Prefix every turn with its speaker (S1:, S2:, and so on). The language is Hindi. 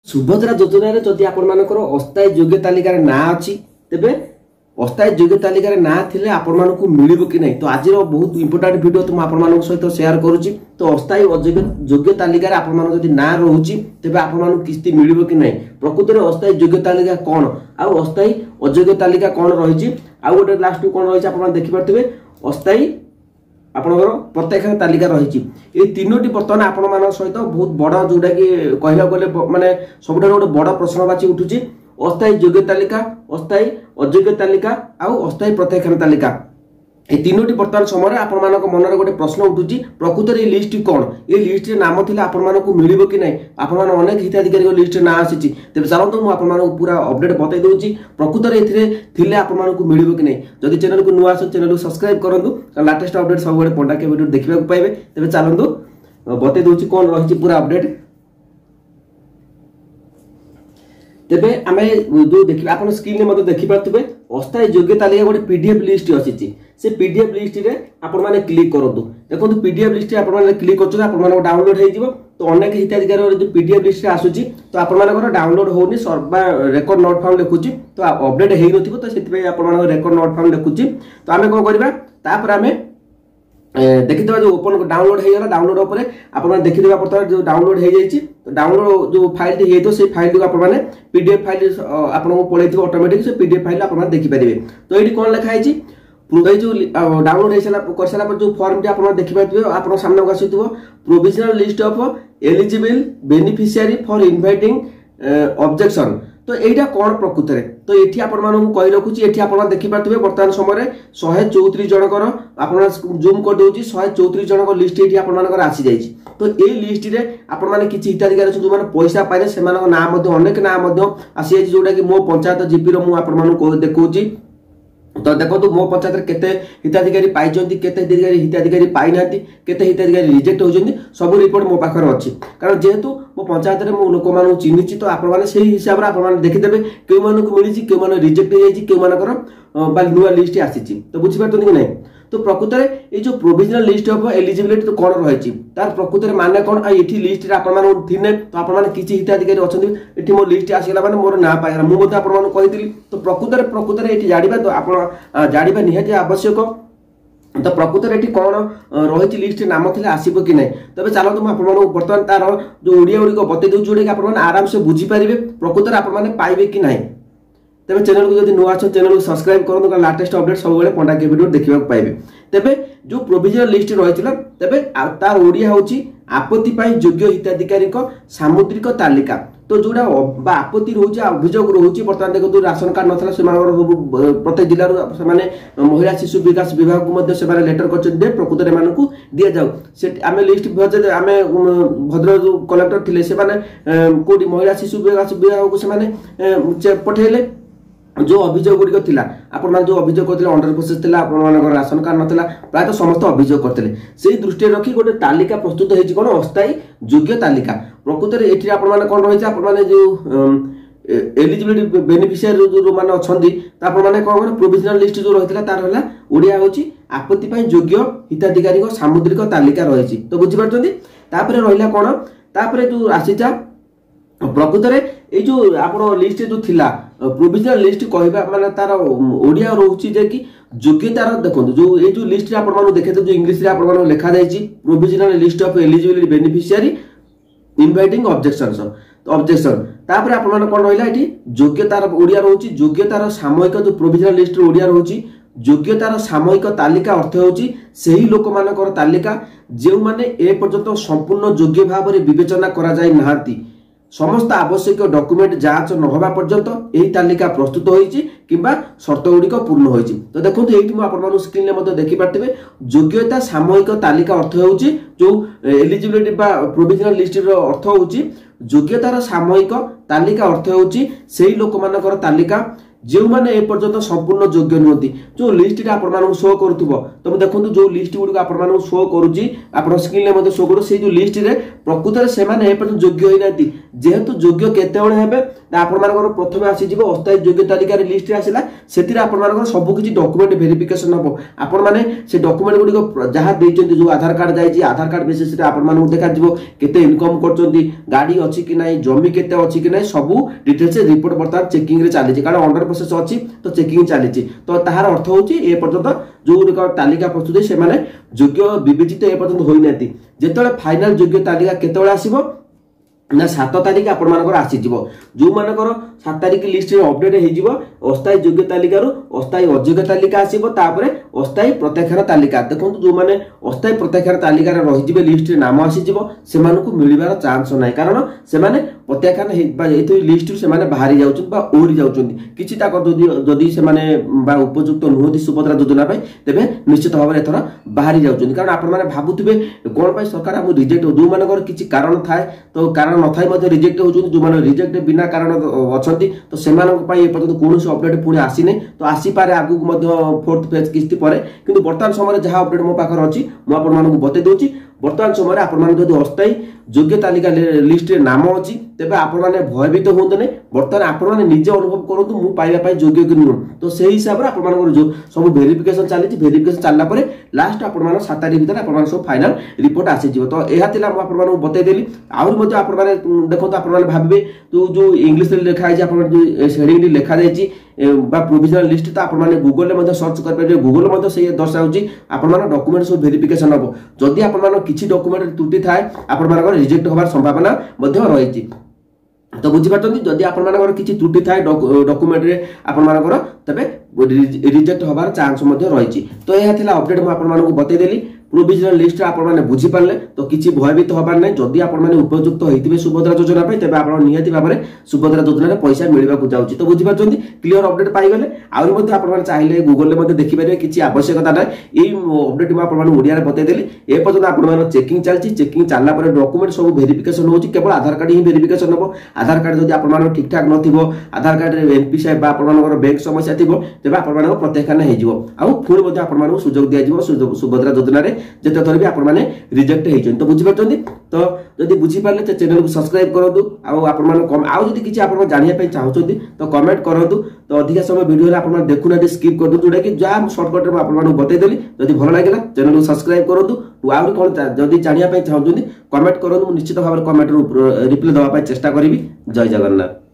S1: सुभद्रा योजना रे जदि आपण मानकर अस्थायी योग्य तालिकार ना अछि तेबे अस्थायी योग्य तालिकार ना थिले आपण मानकु मिलिबो कि नै। तो आज बहुत इंपोर्टेंट वीडियो तुम आपण मानक सहित शेयर करूची। तो अस्थायी योग्य तालिकार आपण मानक जदि ना रहूची तेबे आपण मानकु किस्ती मिलिबो कि नै। प्रकृत रे अस्थायी योग्य तालिका कोन आ अस्थायी अयोग्य तालिका कोन रहिची आ गोटे लास्ट कोन रहिची आपण देखि परथिबे अस्थायी आपणकर प्रत्यक्ष तालिका रही। ये तीनोटी बर्तमान आपण मान सहित बहुत बड़ जोटा कि कहला गले माने सबुठार गोटे बड़ प्रश्नवाची उठुची अस्थायी योग्य तालिका, अस्थायी अयोग्य तालिका आ अस्थायी प्रत्यक्ष तालिका। ये तीनोटी बर्तमान समय आपण मानक मनरे गोटे प्रश्न उठुची प्रकृत रे लिस्ट कोन ये लिस्ट रे नाम थिले आपण मानकु मिलिबो कि नै। आपण मान अनेक हिताधिकारी लिस्ट रे ना आसीची तेबे चलंतु मु आपण मानकु पूरा अपडेट बतै दोची प्रकृत रे एथिरे थिले आपण मानकु मिलिबो कि नै। जदि चैनल को नुआ आसो चैनल को सब्सक्राइब करंतु लेटेस्ट अपडेट सब बडे पंडा के वीडियो देखिबा को पाइबे। तेबे चलंतु बतै दोची कोन रहिची पूरा अपडेट। तेबे आमे जो देखिबा आपण स्क्रीन रे मते देखि पाथबे अस्थायी योग्य तालिका गोटे पीडीएफ लिस्ट आसीची। से पीडीएफ लिस्ट रे आपण माने क्लिक करंतु। देखंतु पीडीएफ लिस्ट रे आपण माने क्लिक करछु आपण माने डाउनलोड हे जिवो। तो अनेक हिताधिकारी जो पीडीएफ लिस्ट रे आसुची तो आपण माने डाउनलोड होनी सर्वा रेकॉर्ड नॉट फाउंड लिखुची तो अपडेट हे नथिबो। तो सेति पे आपण माने रेकॉर्ड नॉट फाउंड लिखुची। तो आमे कोन करबा तापर आमे देखिदेबा जो ओपन डाउनलोड हे गला डाउनलोड ऊपर आपण माने देखिदेबा परत जो डाउनलोड हे जाईची। तो डाउनलोड जो फाइल हे तो से फाइल को आपण माने पीडीएफ फाइल आपण को पळैथिबो ऑटोमेटिक से पीडीएफ फाइल आपण माने देखि परिबे। तो एडी कोन लिखा हैची जो डाउनलोड हे सला कर सला पर जो फॉर्म टी आपण देखि पाथिबे आपण सामने को आसीथिबो provisional list of eligible beneficiary for inviting objection. तो एटा कोन प्रकृत रे तो एठी आपण मानू कहि रखुची एठी आपण देखि पाथिबे वर्तमान समय रे 134 जनकर आपण जूम कर दोची 134 जनकर लिस्ट एठी आपण मानकर आसी जाईची। तो ए लिस्ट रे आपण माने किछि हिताधिकारी जो माने पैसा पाइले सेमानक नाम मध्ये अनेक नाम मध्ये आसी जाईची जोटा कि मो पंचायत जीपी रो मु आपण मानू देखौची। तो देखो तो मो पंचायत केते हिताधिकारी पाइचंती केते हिताधिकारी पाइ नाती केते हिताधिकारी रिजेक्ट होचंती सब रिपोर्ट मो पाखर अछि। कारण जेहेतु मो पंचायत रे मो लोक मानु चिन्हिची तो आपण माने सेही हिसाब रे आपण माने देखि देबे केउ मानकु मिलिची केउ माने रिजेक्ट हे जाईची केउ मानकर बा नुवा लिस्ट आसीची। तो बुझि पारतनी कि नै। तो प्रकृत रे ए जो प्रोविजनल लिस्ट ऑफ एलिजिबिलिटी तो कोन रहिची तार प्रकृत रे माने कोन आ एठी लिस्ट रे आपण माने थिने तो आपण माने किछि हिताधिकारी अछंती एठी मो लिस्ट आसीला माने मोर ना पाइरा मु बोते आपण माने कहितली। तो प्रकृत रे एठी जाडिबा तो आपण जाडिबा निहाती आवश्यक। तो प्रकृत रे एठी कोन रहिची लिस्ट रे नाम थिले आसीबो कि नै। तबे चलो तुम आपण माने वर्तमान तार जो ओडिया ओडी को बते दउ जोडे कि आपण माने आराम से बुझी परिबे प्रकृत रे आपण माने पाइबे कि नै। तेबे चैनल को जदि नुआ छ चैनल को सब्सक्राइब करन का लेटेस्ट अपडेट सब बेले पंडा के वीडियो देखिबा पाइबे। तेबे जो प्रोविजनल लिस्ट रहितला तेबे तार ओडिया होची आपत्ति पाई योग्य हिताधिकारी को सामुद्रिक तालिका। तो जोडा बा आपत्ति रहउची अभियोग रहउची वर्तमान देखो राशन कार्ड नथला से मानकर प्रत्येक जिल्ला रो से माने महिला शिशु विकास विभाग को मध्ये से माने लेटर करछन दे प्रकृत रे मानकु दिया जाऊ। से आमे लिस्ट भजे आमे भद्र जो कलेक्टर थिले से माने कोडी महिला शिशु विकास विभाग को से माने पठेले जो अभियोग गुडी थिला आपण मान जो अभियोग करथिले अंडर प्रोसेस थिला आपण मान राशन कार्ड नथिला प्राय तो समस्त अभियोग करथिले सेही दृष्टि रखी गोटे तालिका प्रस्तुत हेछि कोन अस्थायी योग्य तालिका। प्रकृत रे एठी आपण मान कोन रहिछि आपण मान जो एलिजिबिलिटी बेनिफिशियरी जो मान अछंदी त आपण मान कोन प्रोविजनल लिस्ट जो रहितला तार हला ओडिया होछि आपत्ति पई योग्य हिताधिकारी को सामुद्रिक तालिका रहिछि। तो बुझि पारछंदी तापरे रहिला कोन तापरे जो आसीचा प्रकृत रे ए जो आपण लिस्ट जो थिला प्रोविजनल लिस्ट कहबा माने तार ओडिया रहउची जे कि योग्यतार देखंतु जो ए जो लिस्ट रे आपण मानु देखेते जो इंग्लिश रे आपण मानु लिखा जायछि provisional list of eligibility beneficiary inviting objections तो ऑब्जेक्शन तापर आपण माने कोन रहिला एठी योग्यतार ओडिया रहउची योग्यतार सामयिक जो प्रोविजनल लिस्ट रे ओडिया रहउची योग्यतार सामयिक तालिका अर्थ होची सेही लोक मानकर तालिका जे माने ए पर्यंत संपूर्ण योग्य भाव रे विवेचना करा जाय नाहांती समस्त आवश्यक डॉक्यूमेंट जांच न होबा पर्यंत एही तालिका प्रस्तुत होईची किबा शर्त गुडी को पूर्ण होईची। तो देखंतु एठी म आपण मानु स्क्रीन रे मते देखि पारथिबे योग्यता सामयिक तालिका अर्थ होउची जो एलिजिबिलिटी बा प्रोविजनल लिस्ट रो अर्थ होउची योग्यतार सामयिक तालिका अर्थ होउची सेही लोक मानकर तालिका जो माने ए पर्यंत संपूर्ण योग्य नहती जो लिस्ट रे आपण मानु शो करथुबो। तो देखंतु जो लिस्ट गुडी आपण मानु शो करूची आपण स्क्रीन रे मते शो करू से जो लिस्ट रे प्रकृत रे से माने ए पर्यंत योग्य होई नाती जेहेतु योग्य केते बळे हेबे आपण मानकर प्रथमे आसी जिवो अस्थायी योग्य तालिका लिस्ट रे आसिला सेतिरे आपण मानकर सब किछि डॉक्यूमेंट वेरिफिकेशन हबो आपण माने से डॉक्यूमेंट गुडी जहा देइचंती जो आधार कार्ड जाइछि आधार कार्ड बेसिस रे आपण मानक देखा जिवो केते इनकम करचंती गाड़ी अछि कि नै जमी केते अछि कि नै सब डिटेल्स रिपोर्ट बर्तमान चेकिंग रे चली कारण अंडर प्रोसेस अछि तो चेकिंग चली तो ताहार अर्थ होछि ए पर्यंत जो तालिका प्रस्तुत से माने योग्य विवेचित ए पर्यंत होई नाति जेतले फाइनल योग्य तालिका केतले आसीबो ना 7 तारिख आपण मानकर आसी जिवो जो मानकर 7 तारिख लिस्ट रे अपडेट हे जिवो अस्थायी योग्य तालिका रु अस्थायी अयोग्य तालिका आसीबो तापरे अस्थायी प्रत्याख्यान तालिका देखंतु जो माने अस्थायी प्रत्याख्यान तालिका रे रहि जिवे लिस्ट रे नाम आसी जिवो से मानकु मिलिबार चांस नै कारण से माने प्रत्याख्यान हे बा एथि लिस्ट रे से माने बाहरी जाउछन बा ओरी जाउछन किछि ताक जदी से माने बा उपयुक्त नुहति सुभद्रा योजना पय तबे निश्चित भाबरे एथरा बाहरी जाउछन कारण आपण माने भाबुथिबे कोन पय सरकार हम रिजेक्ट जो मानकर किछि कारण थाए तो कारण नथाई मध्ये रिजेक्ट होउछन जो माने रिजेक्ट बिना कारण अछंती तो सेमानक पय ए पर्यंत कोनोसी अपडेट पुनी आसी नै तो आसी पारे आगु मध्ये फोर्थ फेज किस्ती परे किंतु वर्तमान समय जहा अपडेट मो पाखर अछि मो आपण मानक बते दोछि वर्तमान समय आपण मान जदि अस्थायी योग्य तालिका लिस्ट रे नाम अछि तेबे आपण माने भयभीत होंते नै वर्तमान आपण माने निजे अनुभव करंतु मु पाइबा पय योग्य कि नु तो सेही हिसाब रे आपण मानकर जो सब वेरिफिकेशन चालिछि वेरिफिकेशन चालला परे लास्ट आपण मान 7 तारिख भीतर आपण मान सब फाइनल रिपोर्ट आसी जिवो तो एहा तिला मु आपण मानक बते देली आउर मध्ये आपण माने देखंतु आपण माने भाबबे तो जो इंग्लिश रे लिखा है आपण जो हेडिंग रे लिखा जायछि बा प्रोविजनल लिस्ट तो आपण माने गूगल रे मध्ये सर्च कर पारे गूगल मध्ये से दर्शाउछि आपण माने डॉक्यूमेंट सब वेरिफिकेशन हबो जदि आपण माने किछि डॉक्यूमेंट त्रुटि थाए आपण मानकर रिजेक्ट होबार संभावना मध्ये रहिछि तो बुझी पारछंती जदि आपण मानकर किछि त्रुटि थाए डॉक्यूमेंट रे आपण मानकर तबे रिजेक्ट होबार चांस मध्ये रहिछि तो एहा थिला अपडेट म आपण मानकु बते देली प्रोविजनल लिस्ट आपण माने बुझी पारले तो किछि भयभीत होबार नै जदि आपण माने उपयुक्त होइतिबे सुभद्रा योजना पे तबे आपण नियति भाबरे सुभद्रा योजना रे पैसा मिलबा को जाउछि तो बुझी पारछंती क्लियर अपडेट पाइ गेले आउर मध्ये आपण माने चाहिले गूगल रे मध्ये देखि पारे किछि आवश्यकता नै एई अपडेट म आपण माने ओडिया रे बते देली ए पर्यंत आपण माने चेकिंग चलछि चेकिंग चालला परे डॉक्यूमेंट सब वेरिफिकेशन होछि केवल आधार कार्ड ही वेरिफिकेशन हबो आधार कार्ड जदि आपण माने ठीक ठाक नथिबो आधार कार्ड रे एमपी साहेब बा आपण मानकर बैंक समस्या थिबो तबे आपण माने प्रत्याख्यान हे जिवो आ फुल मध्ये आपण माने सुजोग दिया जिवो सुभद्रा योजना रे जते थोर भी आपण माने रिजेक्ट हे जन तो बुझि परछंती तो जदि बुझि पारले ते चैनल को सब्सक्राइब करदु आ आपण माने कम आ जदि किछि आपण जानिया पे चाहउछंती तो कमेंट करदु तो अधिक समय वीडियो रे आपण माने देखु ना स्किप करदु जोडा कि जा शॉर्टकट रे आपण माने बते देली जदि भलो लागला चैनल को सब्सक्राइब करदु आ कोन जदि जानिया पे चाहउछंती कमेंट करदु निश्चित भाबरे कमेंट रो रिप्लाई दवा पे चेष्टा करिवि जय जगन्नाथ।